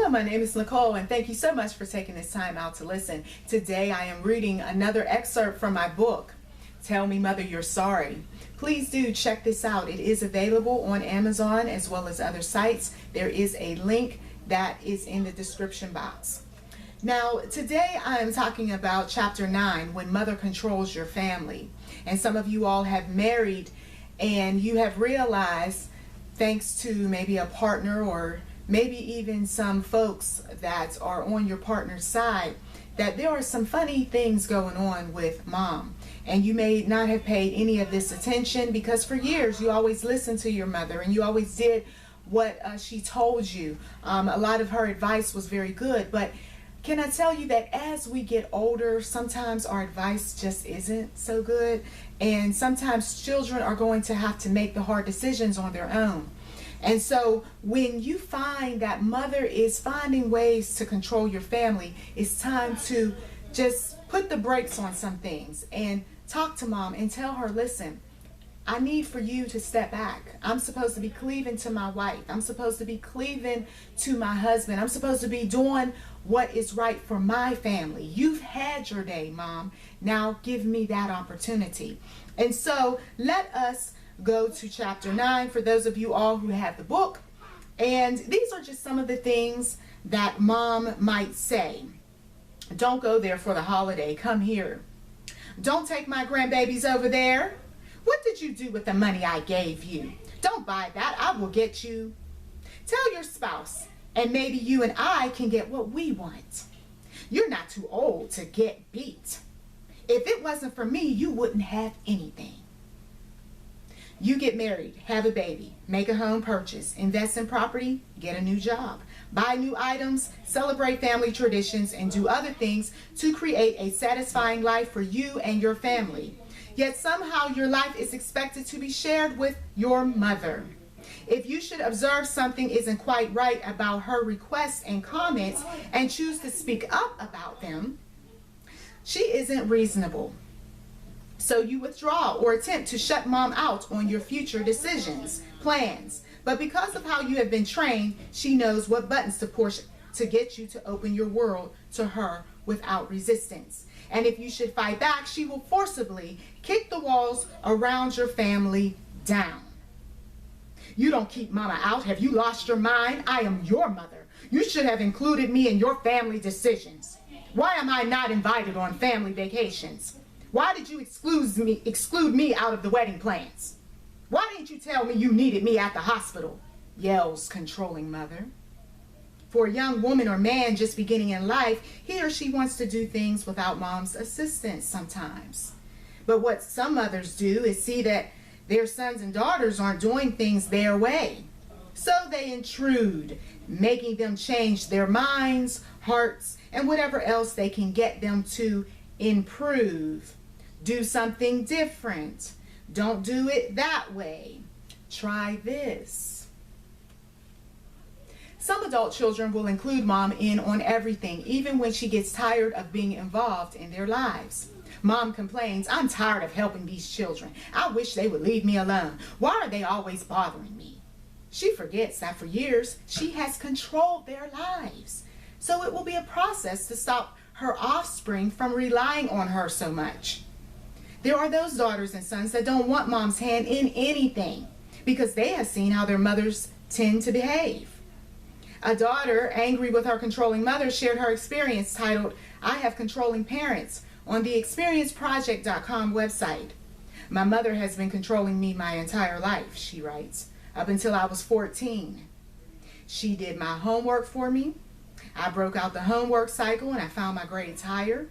Hello, my name is Nicole, and thank you so much for taking this time out to listen. Today I am reading another excerpt from my book, Tell Me Mother You're Sorry. Please do check this out. It is available on Amazon as well as other sites. There is a link that is in the description box. Now, today I am talking about Chapter 9, When Mother Controls Your Family. And some of you all have married and you have realized, thanks to maybe a partner or maybe even some folks that are on your partner's side, that there are some funny things going on with mom. And you may not have paid any of this attention because for years you always listened to your mother and you always did what she told you. A lot of her advice was very good, but can I tell you that as we get older, sometimes our advice just isn't so good, and sometimes children are going to have to make the hard decisions on their own. And so when you find that mother is finding ways to control your family, it's time to just put the brakes on some things and talk to mom and tell her, listen, I need for you to step back. I'm supposed to be cleaving to my wife. I'm supposed to be cleaving to my husband. I'm supposed to be doing what is right for my family. You've had your day, mom. Now give me that opportunity. And so let us go to Chapter 9 for those of you all who have the book. And these are just some of the things that mom might say. Don't go there for the holiday. Come here. Don't take my grandbabies over there. What did you do with the money I gave you? Don't buy that. I will get you. Tell your spouse, and maybe you and I can get what we want. You're not too old to get beat. If it wasn't for me, you wouldn't have anything. You get married, have a baby, make a home purchase, invest in property, get a new job, buy new items, celebrate family traditions, and do other things to create a satisfying life for you and your family. Yet somehow your life is expected to be shared with your mother. If you should observe something isn't quite right about her requests and comments and choose to speak up about them, she isn't reasonable. So you withdraw or attempt to shut mom out on your future decisions, plans. But because of how you have been trained, she knows what buttons to push to get you to open your world to her without resistance. And if you should fight back, she will forcibly kick the walls around your family down. You don't keep mama out. Have you lost your mind? I am your mother. You should have included me in your family decisions. Why am I not invited on family vacations? Why did you exclude me out of the wedding plans? Why didn't you tell me you needed me at the hospital? Yells controlling mother. For a young woman or man just beginning in life, he or she wants to do things without mom's assistance sometimes. But what some mothers do is see that their sons and daughters aren't doing things their way. So they intrude, making them change their minds, hearts, and whatever else they can get them to improve. Do something different. Don't do it that way. Try this. Some adult children will include mom in on everything, even when she gets tired of being involved in their lives. Mom complains, I'm tired of helping these children. I wish they would leave me alone. Why are they always bothering me? She forgets that for years she has controlled their lives. So it will be a process to stop her offspring from relying on her so much. There are those daughters and sons that don't want mom's hand in anything because they have seen how their mothers tend to behave. A daughter, angry with her controlling mother, shared her experience titled, I Have Controlling Parents, on the experienceproject.com website. My mother has been controlling me my entire life, she writes, up until I was 14. She did my homework for me. I broke out the homework cycle and I found my grades higher.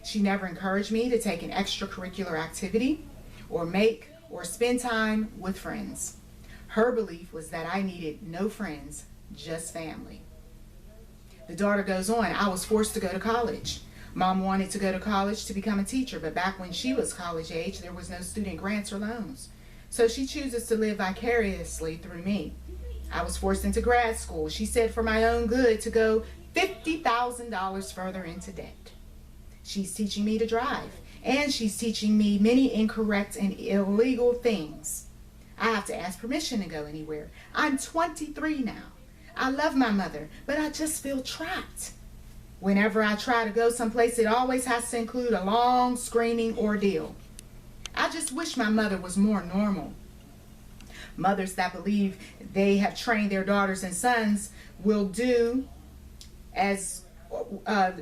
She never encouraged me to take an extracurricular activity or make or spend time with friends. Her belief was that I needed no friends, just family. The daughter goes on, I was forced to go to college. Mom wanted to go to college to become a teacher, but back when she was college age, there was no student grants or loans. So she chooses to live vicariously through me. I was forced into grad school. She said for my own good to go $50,000 further into debt. She's teaching me to drive, and she's teaching me many incorrect and illegal things. I have to ask permission to go anywhere. I'm 23 now. I love my mother, but I just feel trapped. Whenever I try to go someplace, it always has to include a long screaming ordeal. I just wish my mother was more normal. Mothers that believe they have trained their daughters and sons will do as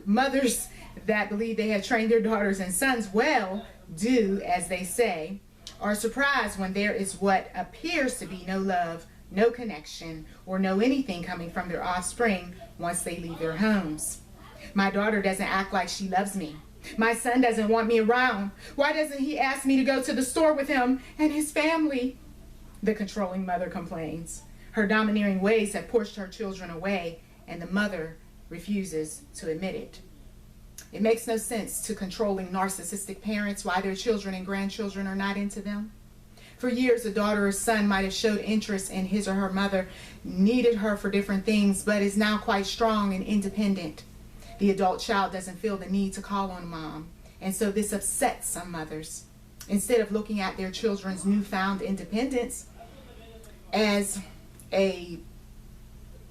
mothers that believe they have trained their daughters and sons well do as they say, are surprised when there is what appears to be no love, no connection, or no anything coming from their offspring once they leave their homes. My daughter doesn't act like she loves me. My son doesn't want me around. Why doesn't he ask me to go to the store with him and his family? The controlling mother complains. Her domineering ways have pushed her children away, and the mother refuses to admit it. It makes no sense to controlling narcissistic parents why their children and grandchildren are not into them. For years, a daughter or son might have showed interest in his or her mother, needed her for different things, but is now quite strong and independent. The adult child doesn't feel the need to call on mom, and so this upsets some mothers. Instead of looking at their children's newfound independence as a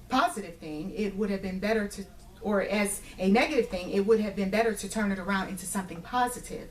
positive thing, it would have been better to, or as a negative thing, it would have been better to turn it around into something positive.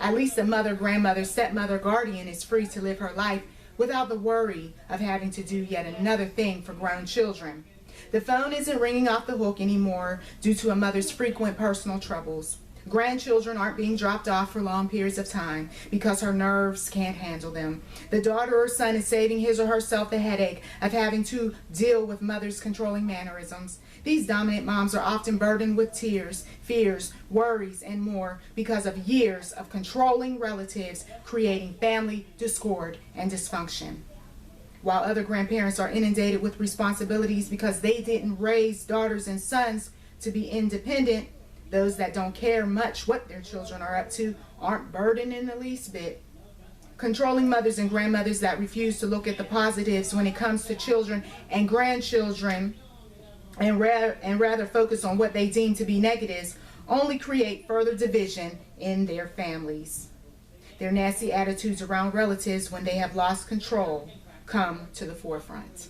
At least the mother, grandmother, stepmother, guardian is free to live her life without the worry of having to do yet another thing for grown children. The phone isn't ringing off the hook anymore due to a mother's frequent personal troubles. Grandchildren aren't being dropped off for long periods of time because her nerves can't handle them. The daughter or son is saving his or herself the headache of having to deal with mother's controlling mannerisms. These dominant moms are often burdened with tears, fears, worries, and more because of years of controlling relatives creating family discord and dysfunction. While other grandparents are inundated with responsibilities because they didn't raise daughters and sons to be independent, those that don't care much what their children are up to aren't burdened in the least bit. Controlling mothers and grandmothers that refuse to look at the positives when it comes to children and grandchildren and rather focus on what they deem to be negatives only create further division in their families. Their nasty attitudes around relatives when they have lost control come to the forefront.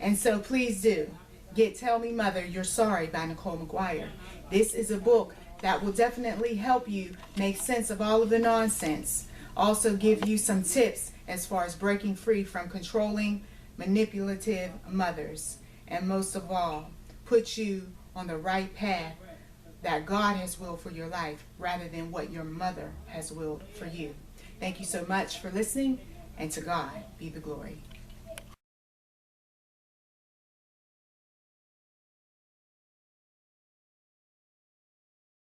And so please do get Tell Me Mother You're Sorry by NichollMcGuire. This is a book that will definitely help you make sense of all of the nonsense. Also give you some tips as far as breaking free from controlling, manipulative mothers. And most of all, put you on the right path that God has willed for your life rather than what your mother has willed for you. Thank you so much for listening, and to God be the glory.